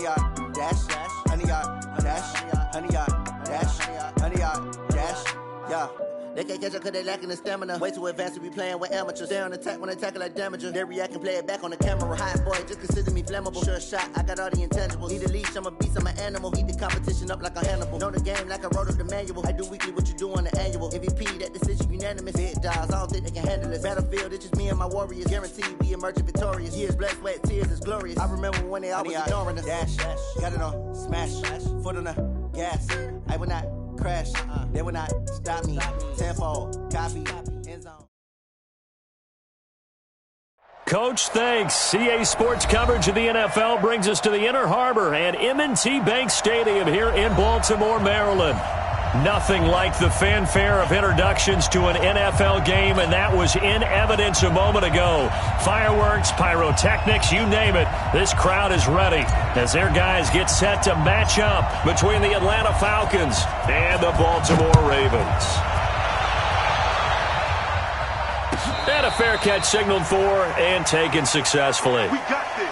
100 yard dash, 100 yard dash, 100 yard dash, 100 yard dash, yeah. They can't catch up cause they lacking the stamina. Way too advanced to be playing with amateurs. They on attack when they tackle like damager. They react and play it back on the camera. Hot boy, just consider me flammable. Sure shot, I got all the intangibles. Need a leash, I'm a beast, I'm an animal. Eat the competition up like a Hannibal. Know the game like I wrote up the manual. I do weekly what you do on the annual. MVP, that decision unanimous. Big dials, I don't think they can handle this. Battlefield, it's just me and my warriors. Guaranteed we emerging victorious. Years, blood, sweat, tears, it's glorious. I remember when they always ignoring us. Dash, got it on, smash, foot on the gas. I will not crash, they will not stop me. Tenfold, copy, end zone. Coach, thanks. CA Sports coverage of the NFL brings us to the Inner Harbor and M&T Bank Stadium here in Baltimore, Maryland. Nothing like the fanfare of introductions to an NFL game, and that was in evidence a moment ago. Fireworks, pyrotechnics, you name it. This crowd is ready as their guys get set to match up between the Atlanta Falcons and the Baltimore Ravens. And a fair catch signaled for and taken successfully. We got this.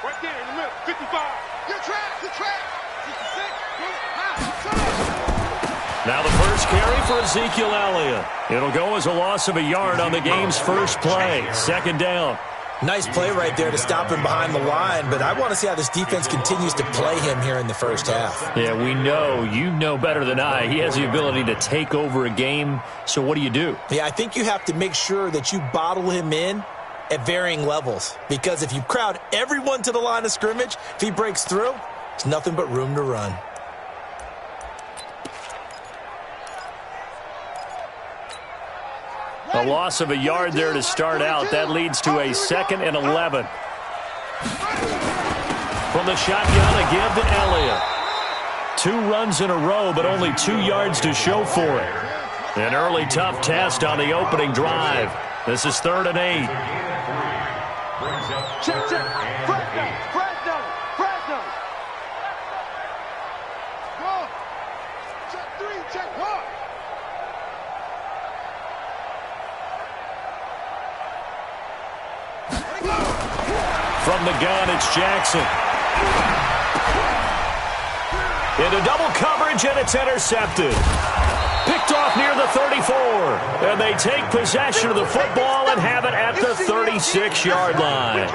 Right there in the middle, 55. Your track. 66. Now the first carry for Ezekiel Elliott. It'll go as a loss of a yard on the game's first play. Second down. Nice play right there to stop him behind the line, but I want to see how this defense continues to play him here in the first half. Yeah, we know. You know better than I. He has the ability to take over a game, so what do you do? Yeah, I think you have to make sure that you bottle him in at varying levels, because if you crowd everyone to the line of scrimmage, if he breaks through, there's nothing but room to run. A loss of a yard there to start out. That leads to a 2nd and 11. From the shotgun, a give to Elliott. 2 runs in a row, but only 2 yards to show for it. An early tough test on the opening drive. This is 3rd and 8. Check. Fresno. Go. Check 3, check 1. From the gun, it's Jackson. Into double coverage, and it's intercepted. Picked off near the 34. And they take possession of the football and have it at the 36-yard line.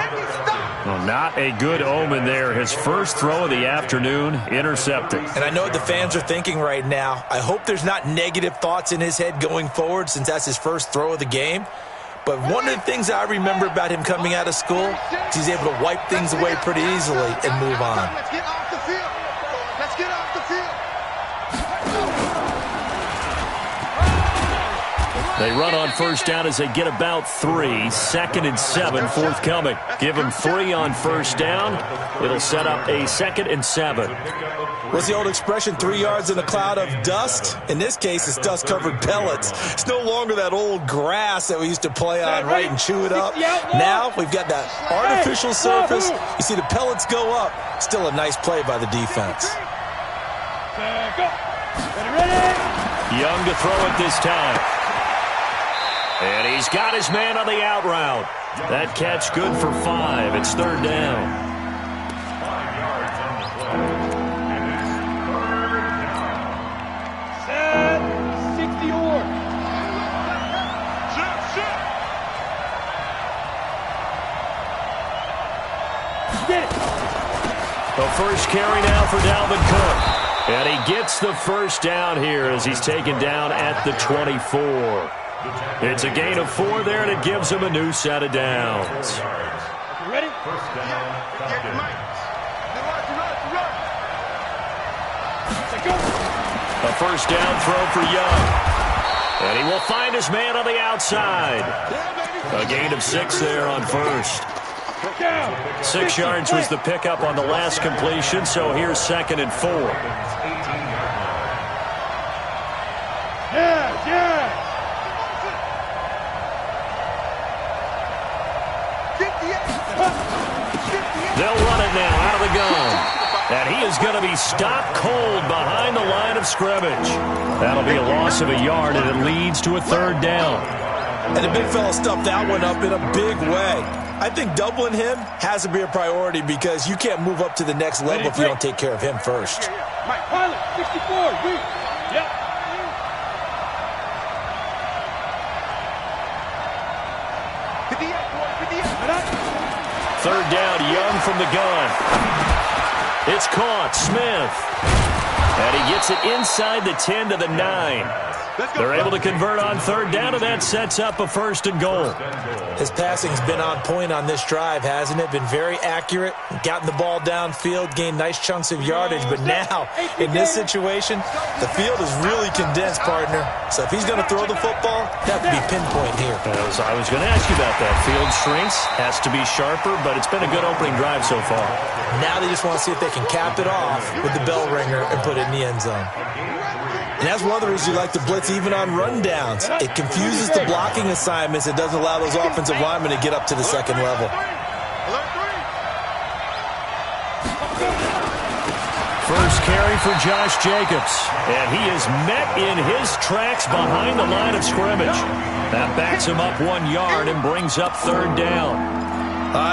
Well, not a good omen there. His first throw of the afternoon, intercepted. And I know what the fans are thinking right now. I hope there's not negative thoughts in his head going forward, since that's his first throw of the game. But one of the things I remember about him coming out of school is he's able to wipe things away pretty easily and move on. Let's get off the field. Let's get off the field. They run on first down as they get about 3. 2nd and 7 forthcoming. Give them 3 on first down. It'll set up a 2nd and 7. What's the old expression, 3 yards in a cloud of dust? In this case, it's dust-covered pellets. It's no longer that old grass that we used to play on, right, and chew it up. Now we've got that artificial surface. You see the pellets go up. Still a nice play by the defense. Young to throw it this time. And he's got his man on the out route. That catch good for 5. It's 3rd down. The first carry now for Dalvin Cook. And he gets the first down here as he's taken down at the 24. It's a gain of 4 there, and it gives him a new set of downs. You ready? First down. Get Mike. Run. A first down throw for Young. And he will find his man on the outside. A gain of 6 there on first. 6 yards was the pickup on the last completion, so here's 2nd and 4. They'll run it now out of the gun. And he is going to be stopped cold behind the line of scrimmage. That'll be a loss of a yard, and it leads to a 3rd down. And the big fella stuffed that one up in a big way. I think doubling him has to be a priority because you can't move up to the next level if you don't take care of him first. Mike Pilot, 64, read. Yep. Third down, Young from the gun. It's caught, Smith. And he gets it inside the 10 to the 9. They're able to convert on 3rd down, and that sets up a 1st and goal. His passing's been on point on this drive, hasn't it? Been very accurate, gotten the ball downfield, gained nice chunks of yardage. But now, in this situation, the field is really condensed, partner. So if he's going to throw the football, that would be pinpoint here. I was going to ask you about that. Field shrinks, has to be sharper, but it's been a good opening drive so far. Now they just want to see if they can cap it off with the bell ringer and put it in the end zone. And that's one of the reasons you like to blitz even on rundowns. It confuses the blocking assignments. It doesn't allow those offensive linemen to get up to the 2nd level. First carry for Josh Jacobs. And he is met in his tracks behind the line of scrimmage. That backs him up 1 yard and brings up 3rd down.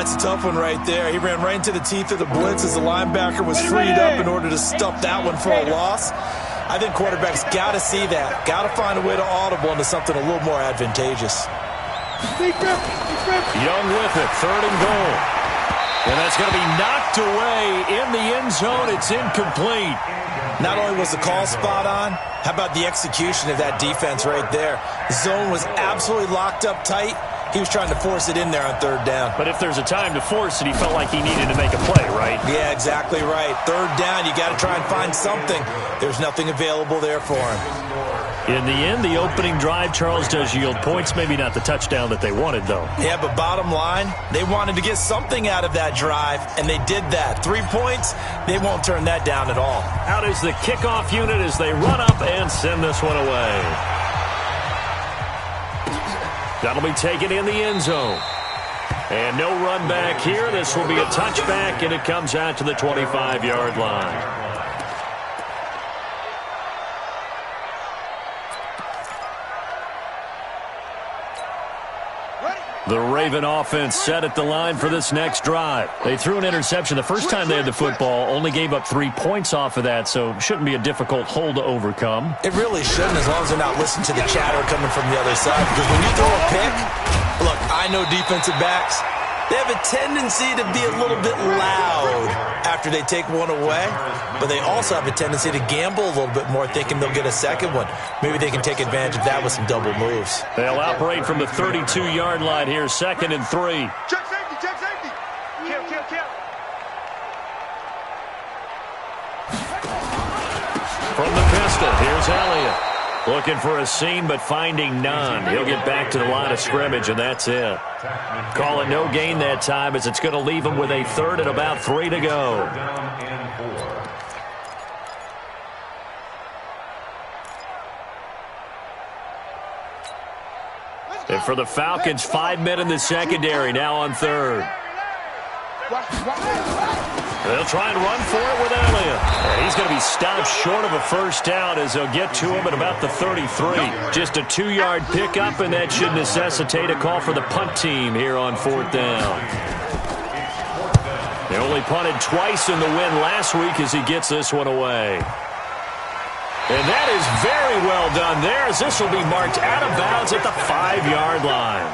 It's a tough one right there. He ran right into the teeth of the blitz as the linebacker was freed up in order to stuff that one for a loss. I think quarterbacks got to see that. Got to find a way to audible into something a little more advantageous. Young with it, 3rd and goal. And that's going to be knocked away in the end zone. It's incomplete. Not only was the call spot on, how about the execution of that defense right there? The zone was absolutely locked up tight. He was trying to force it in there on 3rd down. But if there's a time to force it, he felt like he needed to make a play, right? Yeah, exactly right. 3rd down, you got to try and find something. There's nothing available there for him. In the end, the opening drive, Charles, does yield points. Maybe not the touchdown that they wanted, though. Yeah, but bottom line, they wanted to get something out of that drive, and they did that. 3 points, they won't turn that down at all. Out is the kickoff unit as they run up and send this one away. That'll be taken in the end zone. And no run back here. This will be a touchback, and it comes out to the 25-yard line. The Raven offense set at the line for this next drive. They threw an interception the first time they had the football, only gave up 3 points off of that, so shouldn't be a difficult hole to overcome. It really shouldn't, as long as they're not listening to the chatter coming from the other side. Because when you throw a pick, look, I know defensive backs, they have a tendency to be a little bit loud after they take one away, but they also have a tendency to gamble a little bit more, thinking they'll get a second one. Maybe they can take advantage of that with some double moves. They'll operate from the 32-yard line here, 2nd and 3. Check safety, check safety. Kill. From the pistol, here's Elliott. Looking for a seam, but finding none. He'll get back to the line of scrimmage, and that's it. Call it no gain that time, as it's going to leave him with a 3rd and about 3 to go. And for the Falcons, 5 men in the secondary, now on 3rd. They'll try and run for it with Elliott. And he's going to be stopped short of a first down as they'll get to him at about the 33. Just a 2-yard pickup, and that should necessitate a call for the punt team here on 4th down. They only punted twice in the win last week as he gets this one away. And that is very well done there, as this will be marked out of bounds at the 5-yard line.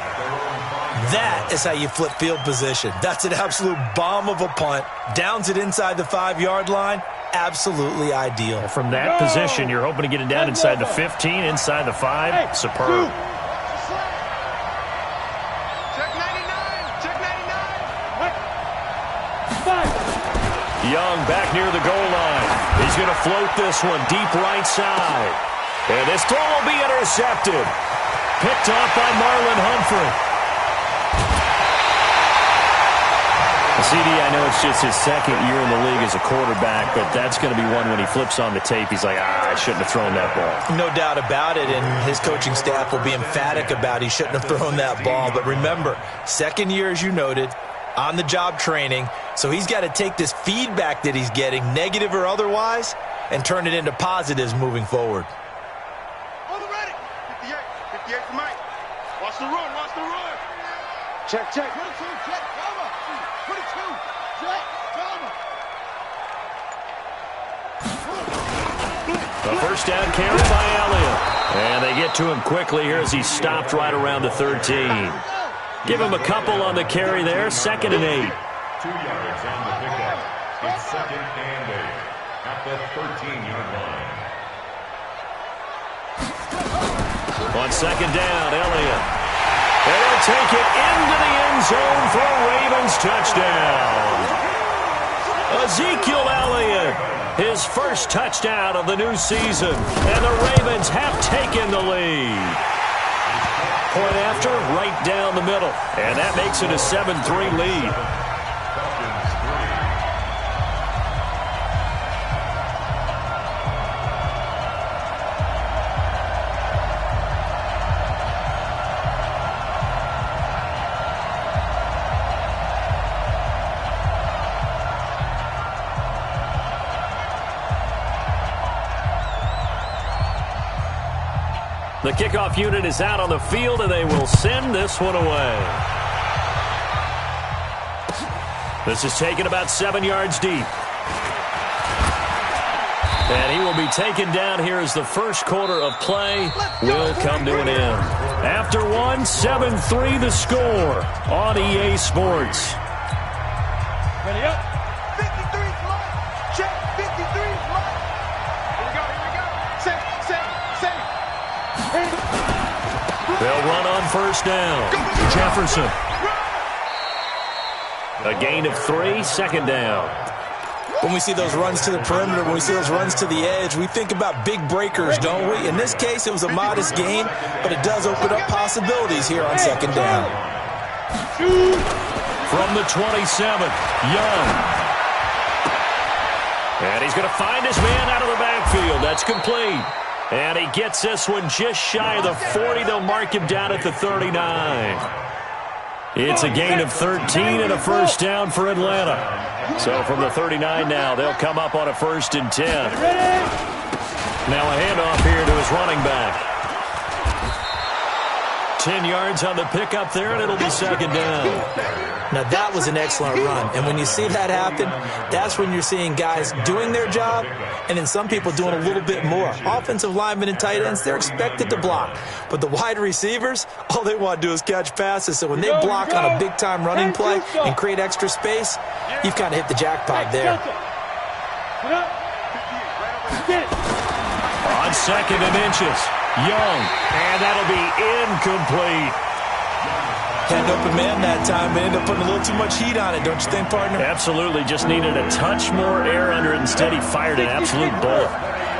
That is how you flip field position. That's an absolute bomb of a punt. Downs it inside the 5-yard line. Absolutely ideal. From that position, you're hoping to get it down inside the 15, inside the 5. Superb. Check 99, check 99. Young back near the goal line. His He's going to float this one deep right side. And this throw will be intercepted. Picked off by Marlon Humphrey. CD, I know it's just his second year in the league as a quarterback, but that's going to be one when he flips on the tape. He's like, I shouldn't have thrown that ball. No doubt about it, and his coaching staff will be emphatic about he shouldn't have thrown that ball. But remember, second year, as you noted, on-the-job training, so he's got to take this feedback that he's getting, negative or otherwise, and turn it into positives moving forward. On the ready. 58 for Mike. Watch the run, watch the run. Check. 22, check, cover. 22, check, cover. The first down carry by Elliott. And they get to him quickly here as he's stopped right around the 13. Give him a couple on the carry there. 2nd and 8. 2 yards on the pickup. It's 2nd and 8 at the 13-yard line. On 2nd down, Elliott. They'll take it into the end zone for a Ravens touchdown. Ezekiel Elliott, his first touchdown of the new season. And the Ravens have taken the lead. Point after, right down the middle. And that makes it a 7-3 lead. The kickoff unit is out on the field, and they will send this one away. This is taken about 7 yards deep. And he will be taken down here as the first quarter of play will come to an end. After one, 7-3 the score on EA Sports. Ready up. 53 fly. Check. 53 fly. Here we go. Set. They'll run on first down. Jefferson. A gain of 3, 2nd down. When we see those runs to the perimeter, when we see those runs to the edge, we think about big breakers, don't we? In this case, it was a modest gain, but it does open up possibilities here on 2nd down. From the 27, Young. And he's going to find his man out of the backfield. That's complete. And he gets this one just shy of the 40. They'll mark him down at the 39. It's a gain of 13 and a first down for Atlanta. So from the 39 now, they'll come up on a 1st and 10. Now a handoff here to his running back. 10 yards on the pickup there, and it'll be 2nd down. Now, that was an excellent run. And when you see that happen, that's when you're seeing guys doing their job and then some people doing a little bit more. Offensive linemen and tight ends, they're expected to block. But the wide receivers, all they want to do is catch passes. So when they block on a big-time running play and create extra space, you've kind of hit the jackpot there. On 2nd and inches, Young, and that'll be incomplete. Had an open man that time, but ended up putting a little too much heat on it, don't you think, partner? Absolutely. Just needed a touch more air under it. Instead, he fired an absolute bullet.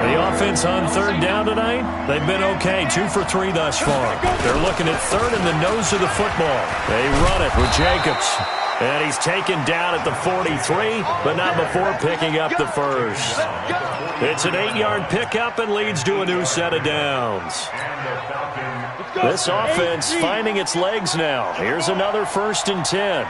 The offense on 3rd down tonight, they've been okay. 2 for 3 thus far. They're looking at 3rd in the nose of the football. They run it with Jacobs. And he's taken down at the 43, but not before picking up the first. It's an 8-yard pickup and leads to a new set of downs. This offense finding its legs now. Here's another 1st and 10.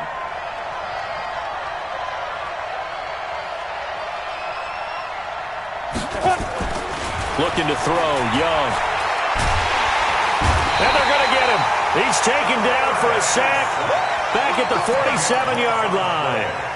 Looking to throw, Young. And they're going to get him. He's taken down for a sack back at the 47-yard line.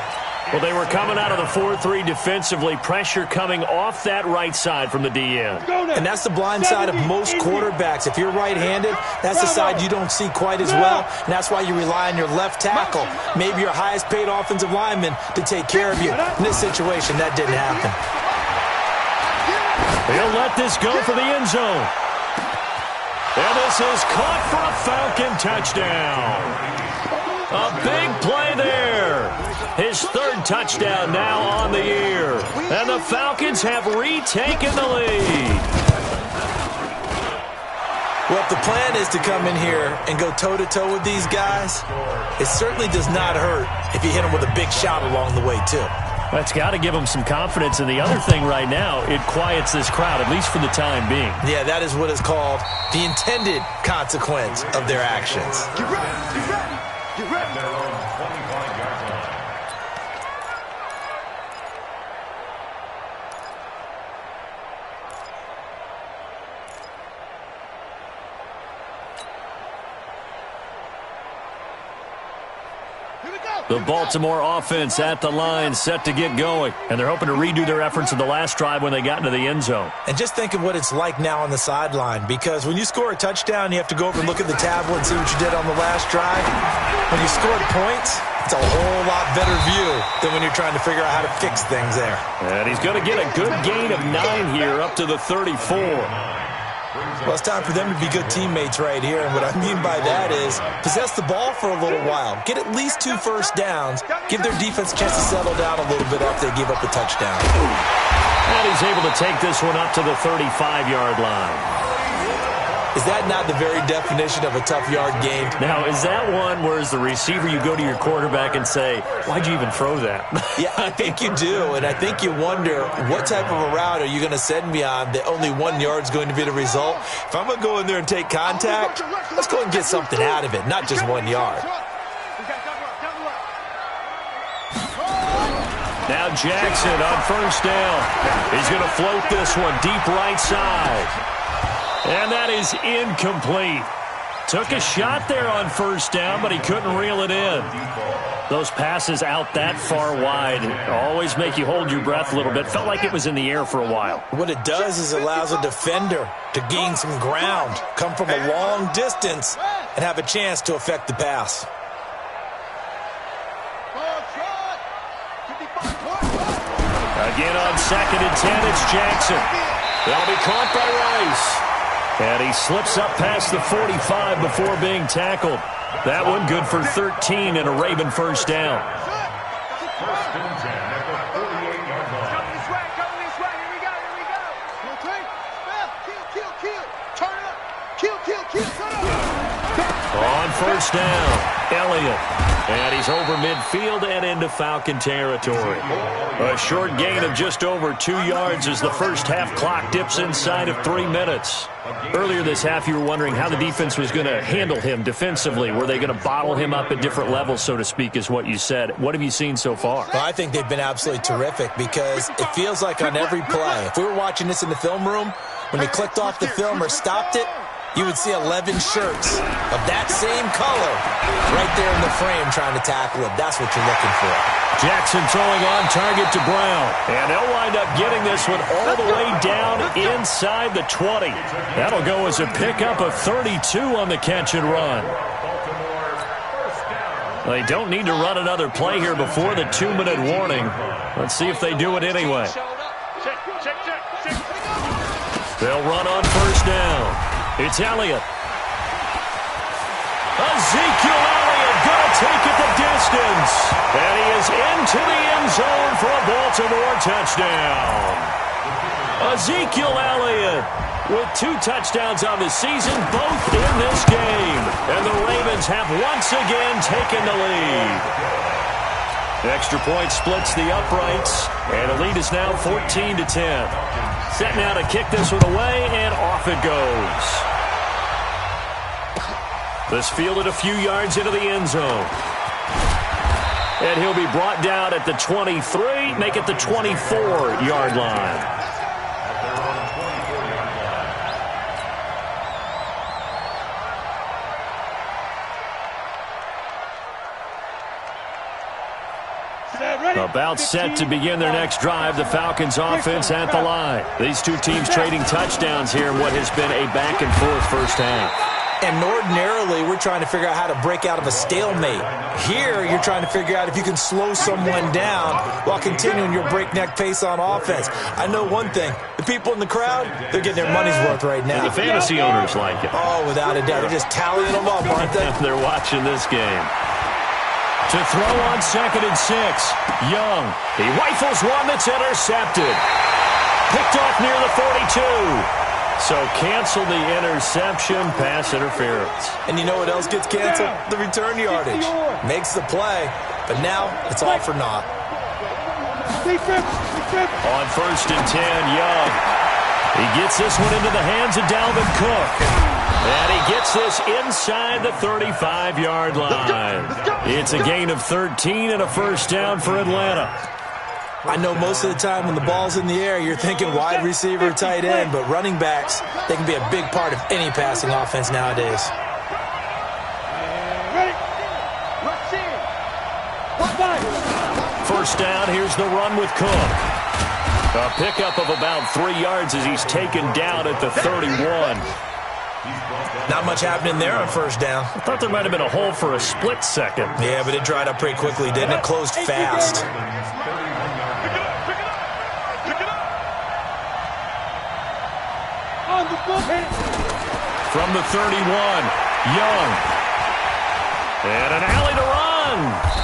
Well, they were coming out of the 4-3 defensively. Pressure coming off that right side from the DN. And that's the blind side of most quarterbacks. If you're right-handed, that's the side you don't see quite as well. And that's why you rely on your left tackle, maybe your highest-paid offensive lineman, to take care of you. In this situation, that didn't happen. He'll let this go for the end zone. And this is caught for a Falcon touchdown. A big play there. His 3rd touchdown now on the year. And the Falcons have retaken the lead. Well, if the plan is to come in here and go toe-to-toe with these guys, it certainly does not hurt if you hit them with a big shot along the way, too. That's got to give them some confidence. And the other thing right now, it quiets this crowd, at least for the time being. Yeah, that is what is called the intended consequence of their actions. Get ready, get ready, get ready. Their own 25-yard line. The Baltimore offense at the line, set to get going. And they're hoping to redo their efforts in the last drive when they got into the end zone. And just think of what it's like now on the sideline, because when you score a touchdown, you have to go over and look at the tablet and see what you did on the last drive. When you scored points, it's a whole lot better view than when you're trying to figure out how to fix things there. And he's going to get a good gain of 9 here, up to the 34. Well, it's time for them to be good teammates right here, and what I mean by that is possess the ball for a little while, get at least 2 first downs, give their defense a chance to settle down a little bit after they give up a touchdown. And he's able to take this one up to the 35-yard line. Is that not the very definition of a tough yard gain? Now, is that one where as the receiver you go to your quarterback and say, why'd you even throw that? Yeah, I think you do, and I think you wonder what type of a route are you going to send me on that only 1 yard's going to be the result? If I'm going to go in there and take contact, let's go and get something out of it, not just 1 yard. Now Jackson on first down. He's going to float this one deep right side. And that is incomplete. Took a shot there on first down, but he couldn't reel it in. Those passes out that far wide always make you hold your breath a little bit. Felt like it was in the air for a while. What it does is it allows a defender to gain some ground, come from a long distance, and have a chance to affect the pass. Again on 2nd and 10, it's Jackson. That'll be caught by Rice. And he slips up past the 45 before being tackled. That one good for 13 and a Raven first down. First and 10 at the 48-yard line. Coming this way, here we go, here we go. Kill, turn up, kill, turn up. On first down, Elliott. And he's over midfield and into Falcon territory. A short gain of just over 2 yards as the first half clock dips inside of 3 minutes. Earlier this half, you were wondering how the defense was going to handle him defensively. Were they going to bottle him up at different levels, so to speak, is what you said. What have you seen so far? Well, I think they've been absolutely terrific because it feels like on every play, if we were watching this in the film room, when they clicked off the film or stopped it, you would see 11 shirts of that same color right there in the frame trying to tackle him. That's what you're looking for. Jackson throwing on target to Brown. And they'll wind up getting this one all the way down inside the 20. That'll go as a pickup of 32 on the catch and run. They don't need to run another play here before the 2-minute warning. Let's see if they do it anyway. They'll run on first down. It's Elliott. Ezekiel Elliott going to take it the distance. And he is into the end zone for a Baltimore touchdown. Ezekiel Elliott with 2 touchdowns on the season, both in this game. And the Ravens have once again taken the lead. Extra point splits the uprights, and the lead is now 14-10. Set now to kick this one away, and off it goes. This fielded a few yards into the end zone. And he'll be brought down at the 23, make it the 24-yard line. About set to begin their next drive, the Falcons offense at the line. These two teams trading touchdowns here in what has been a back-and-forth first half. And ordinarily, we're trying to figure out how to break out of a stalemate. Here, you're trying to figure out if you can slow someone down while continuing your breakneck pace on offense. I know one thing. The people in the crowd, they're getting their money's worth right now. And the fantasy owners like it. Oh, without a doubt. They're just tallying them up, aren't they? They're watching this game. To throw on 2nd and 6. Young. He rifles one that's intercepted. Picked off near the 42. So cancel the interception, pass interference. And you know what else gets canceled? The return yardage. Makes the play, but now it's all for naught. On 1st and 10, Young. He gets this one into the hands of Dalvin Cook. And he gets this inside the 35-yard line. It's a gain of 13 and a first down for Atlanta. I know most of the time when the ball's in the air, you're thinking wide receiver, tight end, but running backs, they can be a big part of any passing offense nowadays. First down, here's the run with Cook. A pickup of about 3 yards as he's taken down at the 31. Not much happening there on first down. I thought there might have been a hole for a split second. Yeah, but it dried up pretty quickly, didn't it? Closed fast. From the 31, Young. And an alley to run.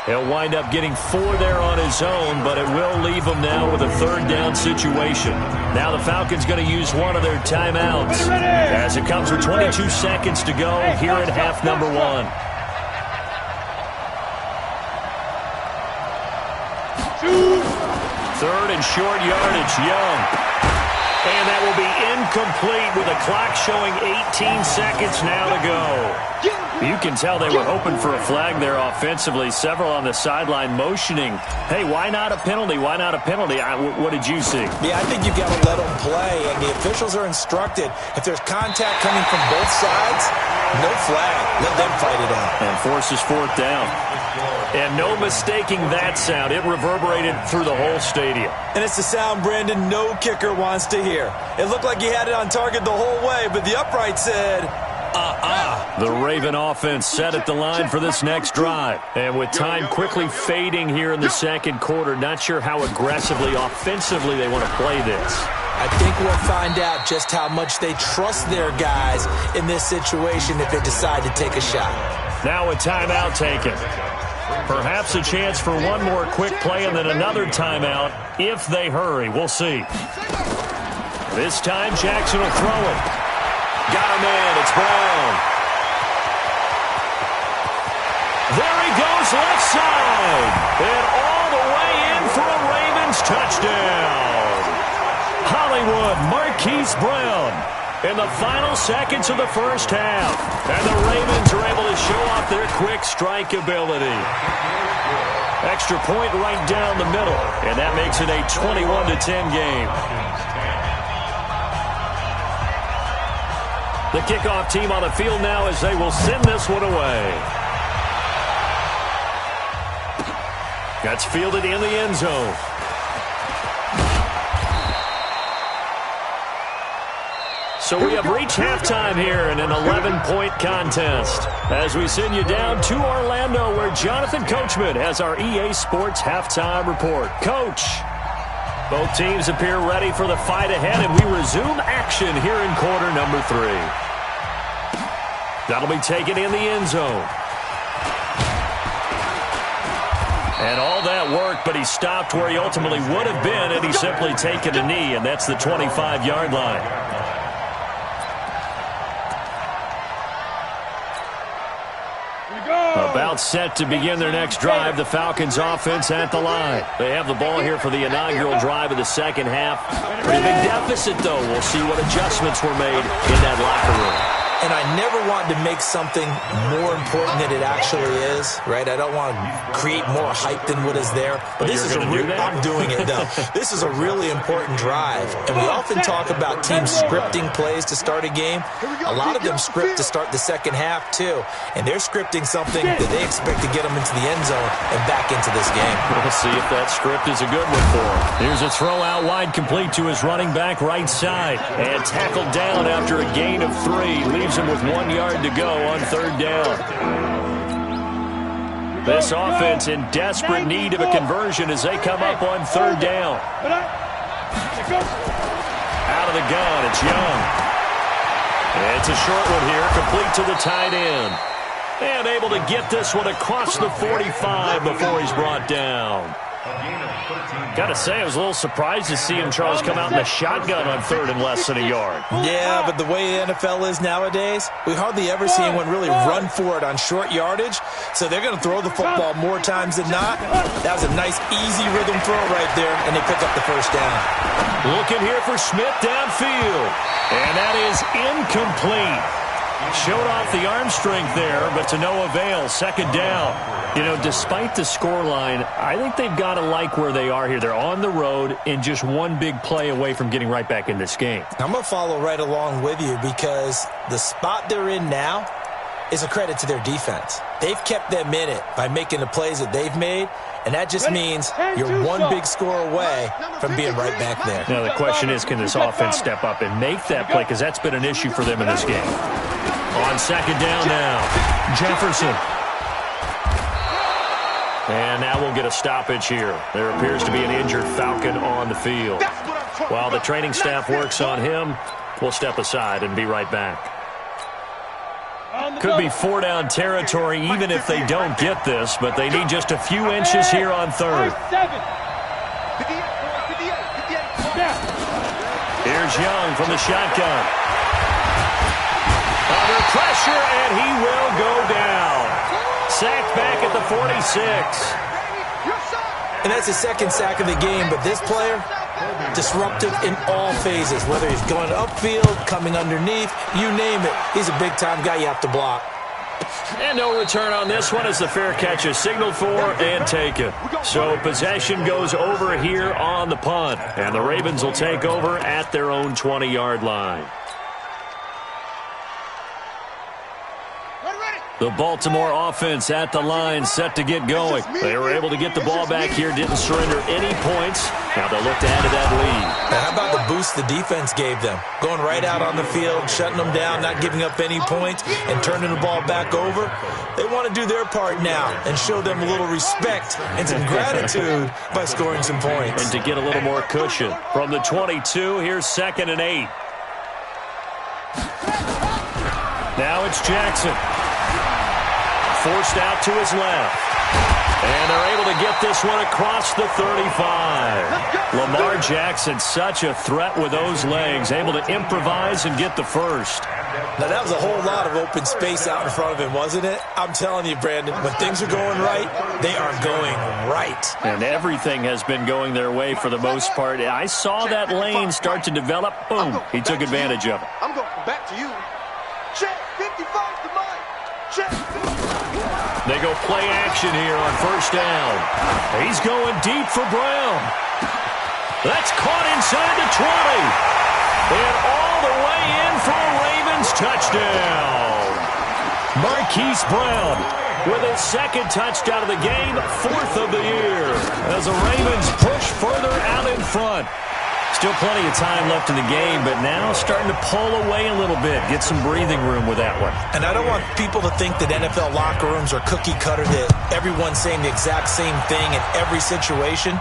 He'll wind up getting 4 there on his own, but it will leave him now with a 3rd down situation. Now the Falcons going to use one of their timeouts as it comes with 22 seconds to go here at half number 1. 3rd and short yardage, Young. And that will be incomplete with a clock showing 18 seconds now to go. You can tell they were hoping for a flag there offensively. Several on the sideline motioning, hey, why not a penalty? Why not a penalty? What did you see? Yeah, I think you've got to let them play, and the officials are instructed. If there's contact coming from both sides, no flag. Let them fight it out. And forces 4th down. And no mistaking that sound. It reverberated through the whole stadium. And it's the sound, Brandon, no kicker wants to hear. It looked like he had it on target the whole way, but the upright said, The Raven offense set at the line for this next drive. And with time quickly fading here in the 2nd quarter, not sure how aggressively, offensively they want to play this. I think we'll find out just how much they trust their guys in this situation if they decide to take a shot. Now a timeout taken. Perhaps a chance for one more quick play and then another timeout if they hurry. We'll see. This time Jackson will throw it. Got a man. It's Brown. There he goes left side. And all the way in for a Ravens touchdown. Hollywood Marquise Brown in the final seconds of the first half. And the Ravens are able to show off their quick strike ability. Extra point right down the middle. And that makes it a 21-10 game. The kickoff team on the field now as they will send this one away. That's fielded in the end zone. So we have reached halftime here in an 11-point contest as we send you down to Orlando where Jonathan Coachman has our EA Sports halftime report. Coach, both teams appear ready for the fight ahead, and we resume action here in quarter number 3. That'll be taken in the end zone. And all that worked, but he stopped where he ultimately would have been had he simply taken a knee, and that's the 25-yard line. About set to begin their next drive, the Falcons offense at the line. They have the ball here for the inaugural drive of the second half. Pretty big deficit, though. We'll see what adjustments were made in that locker room. And I never want to make something more important than it actually is, right? I don't want to create more hype than what is there. But this is I'm doing it, though. This is a really important drive. And we often talk about teams scripting plays to start a game. A lot of them script to start the second half, too. And they're scripting something that they expect to get them into the end zone and back into this game. We'll see if that script is a good one for him. Here's a throw out wide complete to his running back right side. And tackled down after a gain of 3. Leaves him with 1 yard to go on third down. This offense in desperate need of a conversion as they come up on third down. Out of the gun, it's Young. It's a short one here, complete to the tight end. And able to get this one across the 45 before he's brought down. Got to say, I was a little surprised to see him, Charles, come out in the shotgun on third and less than a yard. Yeah, but the way the NFL is nowadays, we hardly ever see anyone really run for it on short yardage. So they're going to throw the football more times than not. That was a nice, easy rhythm throw right there, and they pick up the first down. Looking here for Smith downfield. And that is incomplete. Showed off the arm strength there, but to no avail. Second down. You know, despite the scoreline, I think they've got to like where they are here. They're on the road and just one big play away from getting right back in this game. I'm going to follow right along with you because the spot they're in now is a credit to their defense. They've kept them in it by making the plays that they've made, and that just means you're one big score away from being right back there. Now, the question is, can this offense step up and make that play? Because that's been an issue for them in this game. On second down now, Jefferson. And now we'll get a stoppage here. There appears to be an injured Falcon on the field. While the training staff works on him, we'll step aside and be right back. Could be four-down territory even if they don't get this, but they need just a few inches here on third. Here's Young from the shotgun. Under pressure, and he will go down. Sacked back at the 46. And that's the second sack of the game, but this player, disruptive in all phases, whether he's going upfield, coming underneath, you name it. He's a big-time guy you have to block. And no return on this one as the fair catch is signaled for and taken. So possession goes over here on the punt, and the Ravens will take over at their own 20-yard line. The Baltimore offense at the line set to get going. They were able to get the ball back here, didn't surrender any points. Now they'll look to add to that lead. Now how about the boost the defense gave them? Going right out on the field, shutting them down, not giving up any points, and turning the ball back over. They want to do their part now and show them a little respect and some gratitude by scoring some points. And to get a little more cushion. From the 22, here's 2nd and 8. Now it's Jackson. Forced out to his left. And they're able to get this one across the 35. Lamar Jackson, such a threat with those legs, able to improvise and get the first. Now, that was a whole lot of open space out in front of him, wasn't it? I'm telling you, Brandon, when things are going right, they are going right. And everything has been going their way for the most part. I saw that lane start to develop. Boom. He took advantage of it. I'm going back to you. Check 55 to mine. Check 55. They go play action here on first down. He's going deep for Brown. That's caught inside the 20. And all the way in for a Ravens touchdown. Marquise Brown with his second touchdown of the game, 4th of the year. As the Ravens push further out in front. Still plenty of time left in the game, but now starting to pull away a little bit. Get some breathing room with that one. And I don't want people to think that NFL locker rooms are cookie cutter, that everyone's saying the exact same thing in every situation.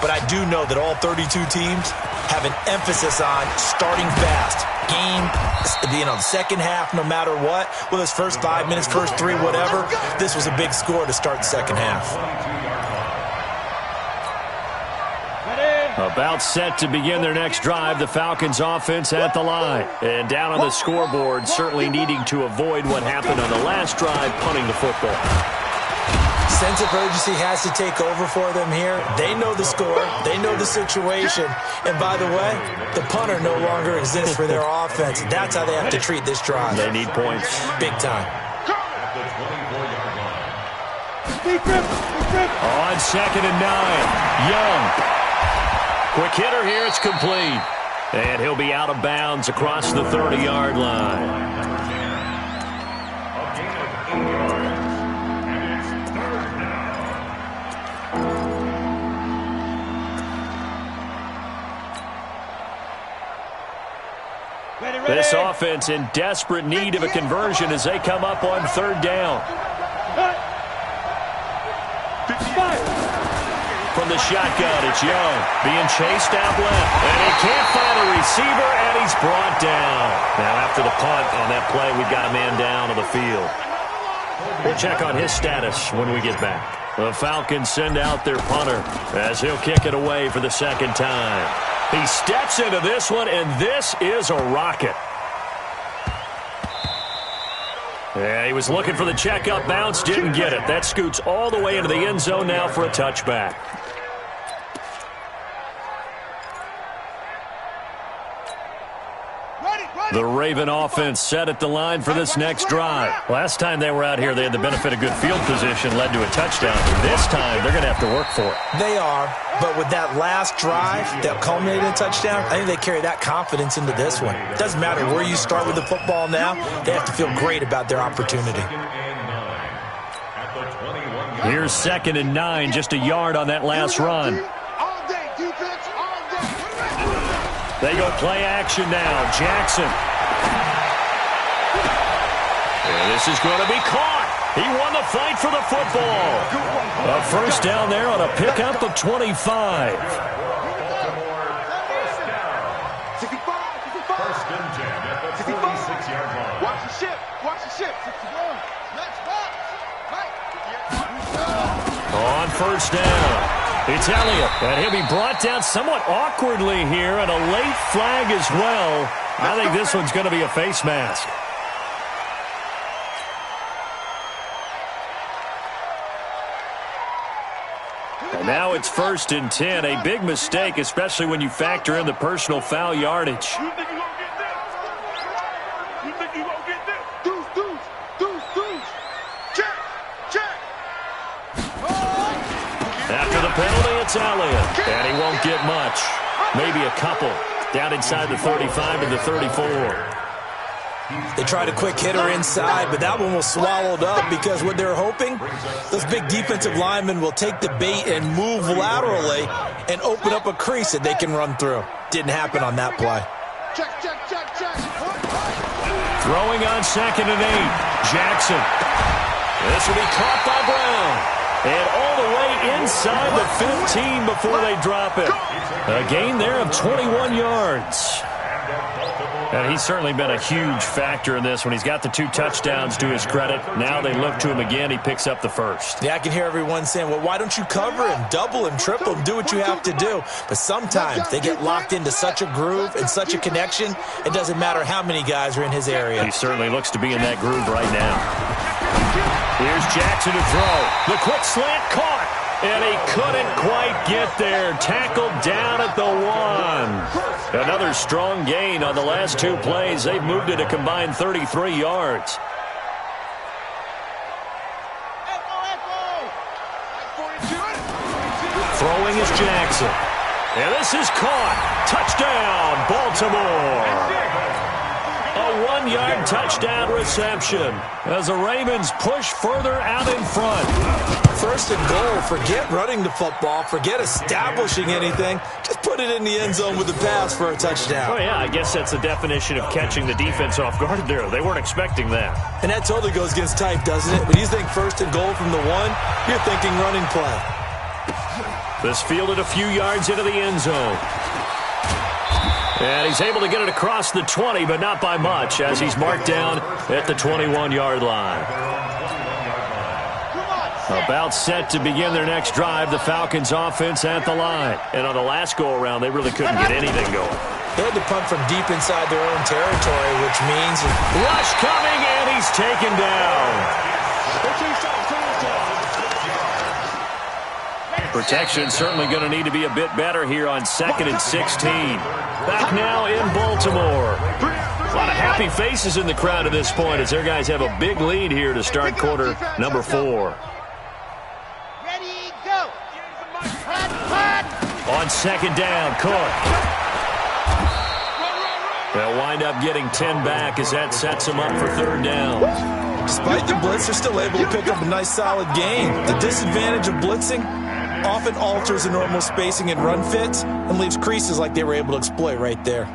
But I do know that all 32 teams have an emphasis on starting fast. Game, the second half, no matter what. Whether it's first 5 minutes, first 3, whatever. This was a big score to start the second half. About set to begin their next drive, the Falcons offense at the line. And down on the scoreboard, certainly needing to avoid what happened on the last drive, punting the football. Sense of urgency has to take over for them here. They know the score. They know the situation. And by the way, the punter no longer exists for their offense. That's how they have to treat this drive. They need points. Big time. On 2nd and 9, Young. Quick hitter here, it's complete. And he'll be out of bounds across the 30-yard line. This offense in desperate need of a conversion as they come up on 3rd down. From the shotgun, it's Young being chased out left. And he can't find a receiver, and he's brought down. Now, after the punt on that play, we've got a man down on the field. We'll check on his status when we get back. The Falcons send out their punter as he'll kick it away for the second time. He steps into this one, and this is a rocket. Yeah, he was looking for the checkup bounce, didn't get it. That scoots all the way into the end zone now for a touchback. The Raven offense set at the line for this next drive. Last time they were out here, they had the benefit of good field position, led to a touchdown. This time, they're going to have to work for it. They are, but with that last drive that culminated in a touchdown, I think they carry that confidence into this one. It doesn't matter where you start with the football now. They have to feel great about their opportunity. Here's 2nd and 9, just a yard on that last run. They go play action now. Jackson. And this is going to be caught. He won the fight for the football. A first down there on a pickup of 25. First and 10 at the 46-yard line. Watch the ship. Watch the ship. On first down. It's Elliott, and he'll be brought down somewhat awkwardly here, and a late flag as well. I think this one's going to be a face mask. And now it's 1st and 10, a big mistake, especially when you factor in the personal foul yardage. You think you're going to get this? You think you're going to get this? Deuce. Check. After the penalty, it's Elliott, and he won't get much. Maybe a couple. Down inside the 35 to the 34. They tried a quick hitter inside, but that one was swallowed up because what they're hoping, those big defensive linemen will take the bait and move laterally and open up a crease that they can run through. Didn't happen on that play. Check. Throwing on 2nd and 8. Jackson. This will be caught by Brown. And all the way inside the 15 before they drop it. A gain there of 21 yards. And he's certainly been a huge factor in this when he's got the 2 touchdowns to his credit. Now they look to him again. He picks up the first. Yeah, I can hear everyone saying, well, why don't you cover him, double him, triple him, do what you have to do. But sometimes they get locked into such a groove and such a connection, it doesn't matter how many guys are in his area. He certainly looks to be in that groove right now. Here's Jackson to throw. The quick slant caught. And he couldn't quite get there. Tackled down at the 1. Another strong gain on the last 2 plays. They've moved it a combined 33 yards. Throwing is Jackson. And this is caught. Touchdown, Baltimore. A 1-yard touchdown reception as the Ravens push further out in front. 1st and goal. Forget running the football. Forget establishing anything. Just put it in the end zone with the pass for a touchdown. Oh, yeah, I guess that's the definition of catching the defense off guard there. They weren't expecting that. And that totally goes against type, doesn't it? When you think 1st and goal from the 1, you're thinking running play. This fielded a few yards into the end zone. And he's able to get it across the 20, but not by much, as he's marked down at the 21-yard line. About set to begin their next drive, the Falcons offense at the line. And on the last go-around, they really couldn't get anything going. They had to punt from deep inside their own territory, which means... Rush coming, and he's taken down. Protection certainly going to need to be a bit better here on 2nd and 16. Back now in Baltimore. A lot of happy faces in the crowd at this point as their guys have a big lead here to start quarter number 4. Ready, go. On 2nd down, Cook. They'll wind up getting 10 back as that sets them up for 3rd down. Despite the blitz, they're still able to pick up a nice solid gain. The disadvantage of blitzing often alters the normal spacing and run fits and leaves creases like they were able to exploit right there.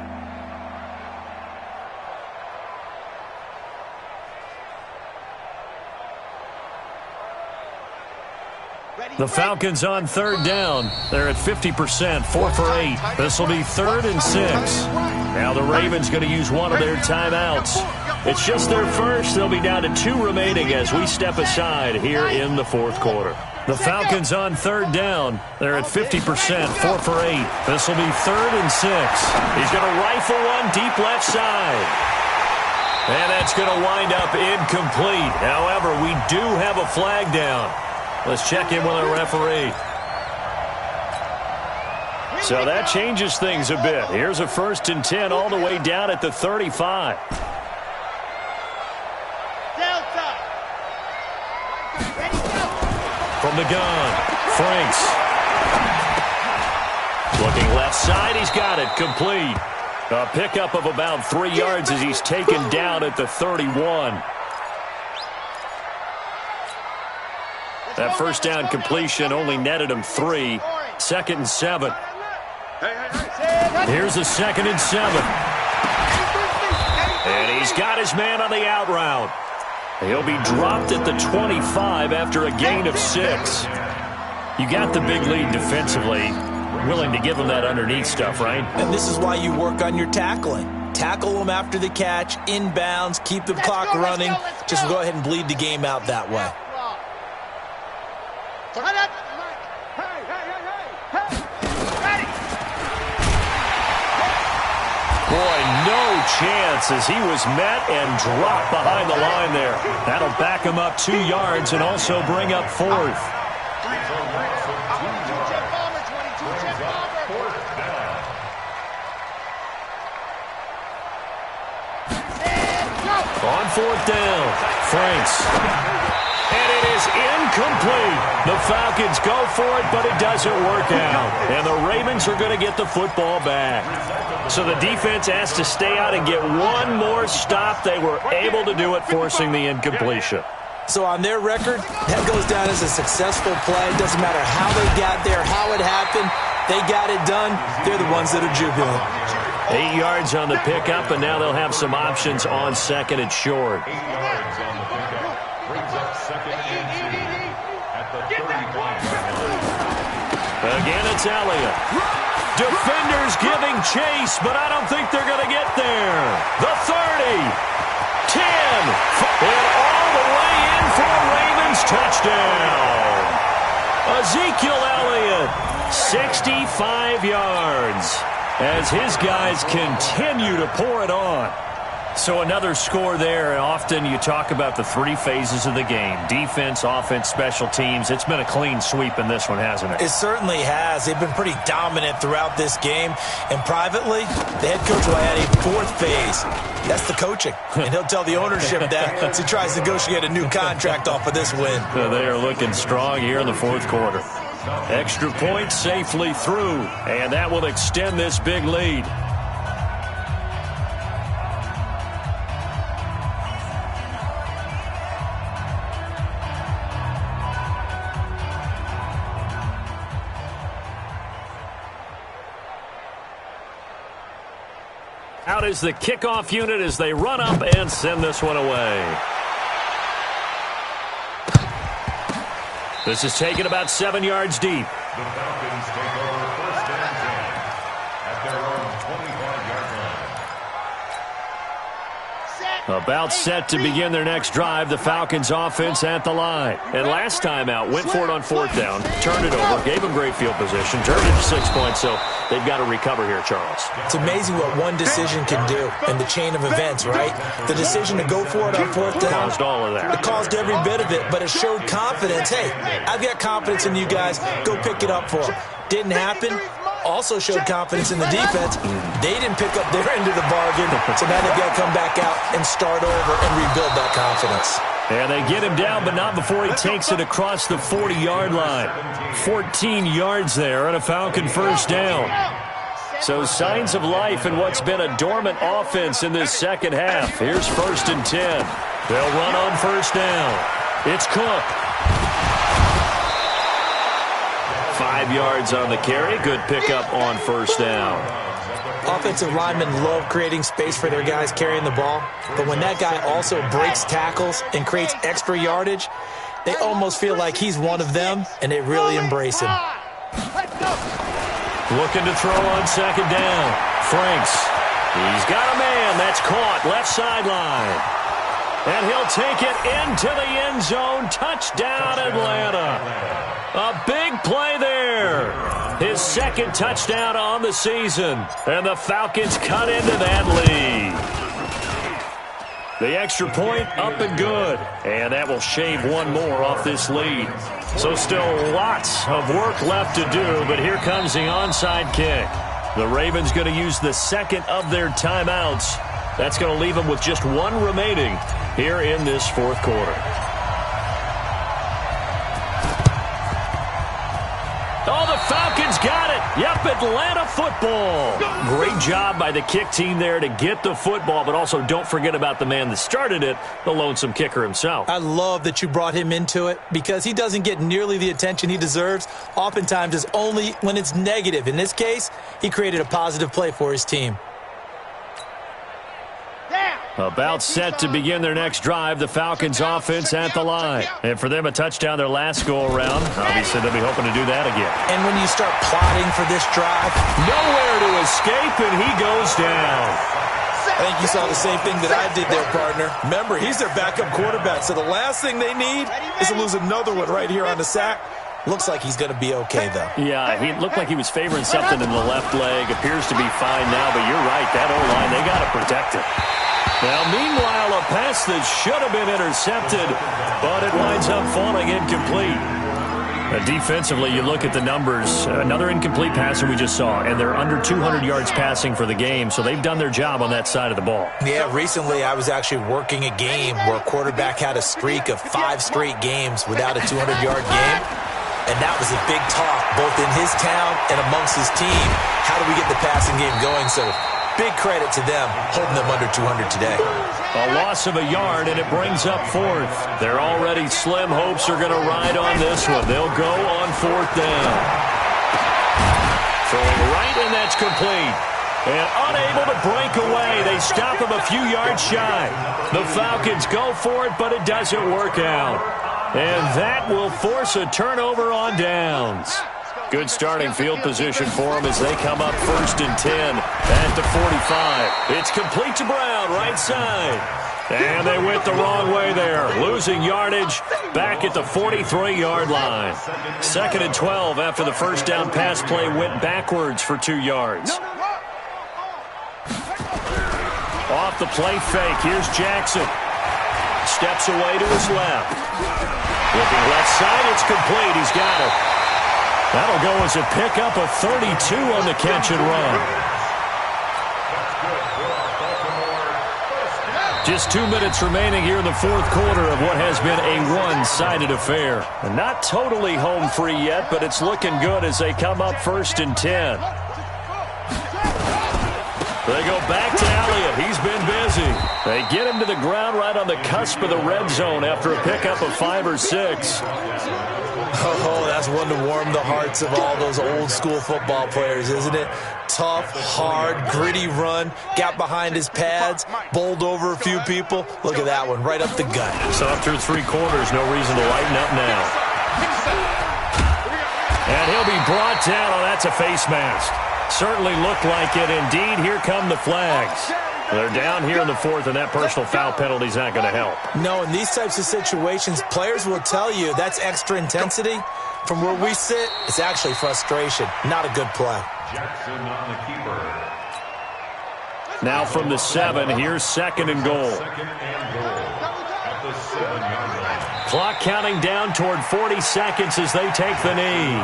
The Falcons on 3rd down. They're at 50%, 4 for 8. This will be 3rd and 6. Now the Ravens going to use one of their timeouts. It's just their first. They'll be down to 2 remaining as we step aside here in the fourth quarter. The Falcons on third down. They're at 50%, 4 for 8. This will be 3rd and 6. He's going to rifle one deep left side. And that's going to wind up incomplete. However, we do have a flag down. Let's check in with our referee. So that changes things a bit. Here's a 1st and 10 all the way down at the 35. Delta. Ready, go. From the gun, Franks. Looking left side, he's got it, complete. A pickup of about 3 yards as he's taken down at the 31. That first down completion only netted him 3. 2nd and 7. Here's a 2nd and 7. And he's got his man on the out route. He'll be dropped at the 25 after a gain of 6. You got the big lead defensively. Willing to give him that underneath stuff, right? And this is why you work on your tackling. Tackle them after the catch, inbounds, keep the clock running. Just go ahead and bleed the game out that way. Boy, no chance as he was met and dropped behind the line there. That'll back him up 2 yards and also bring up 4th. On 4th down, Franks. And it is incomplete. The Falcons go for it, but it doesn't work out. And the Ravens are going to get the football back. So the defense has to stay out and get one more stop. They were able to do it, forcing the incompletion. So on their record, that goes down as a successful play. Doesn't matter how they got there, how it happened. They got it done. They're the ones that are jubilant. 8 yards on the pickup, and now they'll have some options on 2nd and short. 8 yards on the pickup. Brings up 2nd and 2 at the 35-yard line. Again, it's Elliott. Defenders giving chase, but I don't think they're going to get there. The 30, 10, and all the way in for a Ravens touchdown. Ezekiel Elliott, 65 yards. As his guys continue to pour it on. So another score there. Often you talk about the 3 phases of the game. Defense, offense, special teams. It's been a clean sweep in this one, hasn't it? It certainly has. They've been pretty dominant throughout this game. And privately, the head coach will add a 4th phase. That's the coaching. And he'll tell the ownership that as he tries to negotiate a new contract off of this win. They are looking strong here in the 4th quarter. Extra point safely through, and that will extend this big lead. Out is the kickoff unit as they run up and send this one away. This is taken about 7 yards deep. The Falcons take over 1st and 10 at their own 25-yard line. About set to begin their next drive, the Falcons offense at the line. And last time out, went for it on 4th down, turned it over, gave them great field position, turned it to 6 points, so they've got to recover here, Charles. It's amazing what one decision can do in the chain of events, right? The decision to go for it on 4th down. Caused all of that. It caused every bit of it, but it showed confidence. Hey, I've got confidence in you guys. Go pick it up for them. Didn't happen. Also showed confidence in the defense. They didn't pick up their end of the bargain, so now they've got to come back out and start over and rebuild that confidence. And they get him down, but not before he takes it across the 40-yard line. 14 yards there and a Falcon 1st down. So signs of life in what's been a dormant offense in this second half. Here's 1st and 10. They'll run on 1st down. It's Cook. 5 yards on the carry. Good pickup on 1st down. Offensive linemen love creating space for their guys carrying the ball, but when that guy also breaks tackles and creates extra yardage, they almost feel like he's one of them, and they really embrace him. Looking to throw on 2nd down. Franks. He's got a man. That's caught left sideline. And he'll take it into the end zone. Touchdown, Atlanta. A big play there. His second touchdown on the season. And the Falcons cut into that lead. The extra point up and good. And that will shave one more off this lead. So still lots of work left to do, but here comes the onside kick. The Ravens going to use the second of their timeouts. That's going to leave them with just one remaining here in this fourth quarter. Oh, the Falcons got it. Yep, Atlanta football. Great job by the kick team there to get the football, but also don't forget about the man that started it, the lonesome kicker himself. I love that you brought him into it because he doesn't get nearly the attention he deserves. Oftentimes it's only when it's negative. In this case, he created a positive play for his team. About set to begin their next drive, the Falcons offense at the line. And for them, a touchdown their last go-around. Obviously, they'll be hoping to do that again. And when you start plotting for this drive, nowhere to escape, and he goes down. I think you saw the same thing that I did there, partner. Remember, he's their backup quarterback, so the last thing they need is to lose another one right here on the sack. Looks like he's going to be okay, though. Yeah, he looked like he was favoring something in the left leg. Appears to be fine now, but you're right. That O-line, they got to protect it. Now, meanwhile, a pass that should have been intercepted, but it winds up falling incomplete. Defensively, you look at the numbers. Another incomplete pass that we just saw, and they're under 200 yards passing for the game, so they've done their job on that side of the ball. Yeah, recently I was actually working a game where a quarterback had a streak of 5 straight games without a 200-yard game, and that was a big talk both in his town and amongst his team. How do we get the passing game going? So big credit to them, holding them under 200 today. A loss of a yard, and it brings up fourth. Their already slim hopes are going to ride on this one. They'll go on fourth down. Throwing right, and that's complete. And unable to break away, they stop him a few yards shy. The Falcons go for it, but it doesn't work out. And that will force a turnover on downs. Good starting field position for them as they come up 1st and 10 at the 45. It's complete to Brown, right side. And they went the wrong way there, losing yardage back at the 43-yard line. 2nd and 12 after the first down pass play went backwards for 2 yards. Off the play fake, here's Jackson. Steps away to his left. Looking left side, it's complete. He's got it. That'll go as a pickup of 32 on the catch and run. Just 2 minutes remaining here in the fourth quarter of what has been a one-sided affair. And not totally home free yet, but it's looking good as they come up 1st and 10. They go back to Elliott. He's been busy. They get him to the ground right on the cusp of the red zone after a pickup of 5 or 6. Oh, that's one to warm the hearts of all those old-school football players, isn't it? Tough, hard, gritty run, got behind his pads, bowled over a few people. Look at that one, right up the gut. So up through 3 quarters, no reason to lighten up now. And he'll be brought down. Oh, that's a face mask. Certainly looked like it. Indeed, here come the flags. They're down here in the fourth, and that personal foul penalty is not going to help. No, in these types of situations, players will tell you that's extra intensity. From where we sit, it's actually frustration. Not a good play. Jackson on the keeper. Now from the 7, here's 2nd and goal. 2nd and goal at the 7-yard line. Clock counting down toward 40 seconds as they take the knee.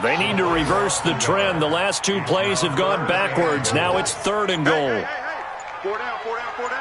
They need to reverse the trend. The last 2 plays have gone backwards. Now it's 3rd and goal. Hey. 4 down, 4 down, 4 down.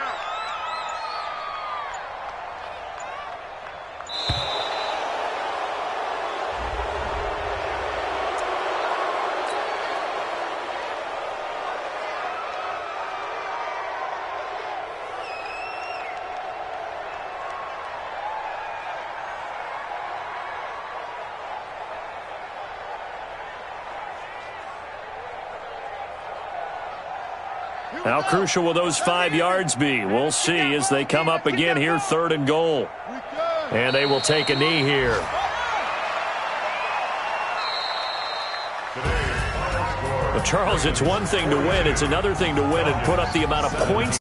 How crucial will those 5 yards be? We'll see as they come up again here, 3rd and goal. And they will take a knee here. The Charles, it's one thing to win. It's another thing to win and put up the amount of points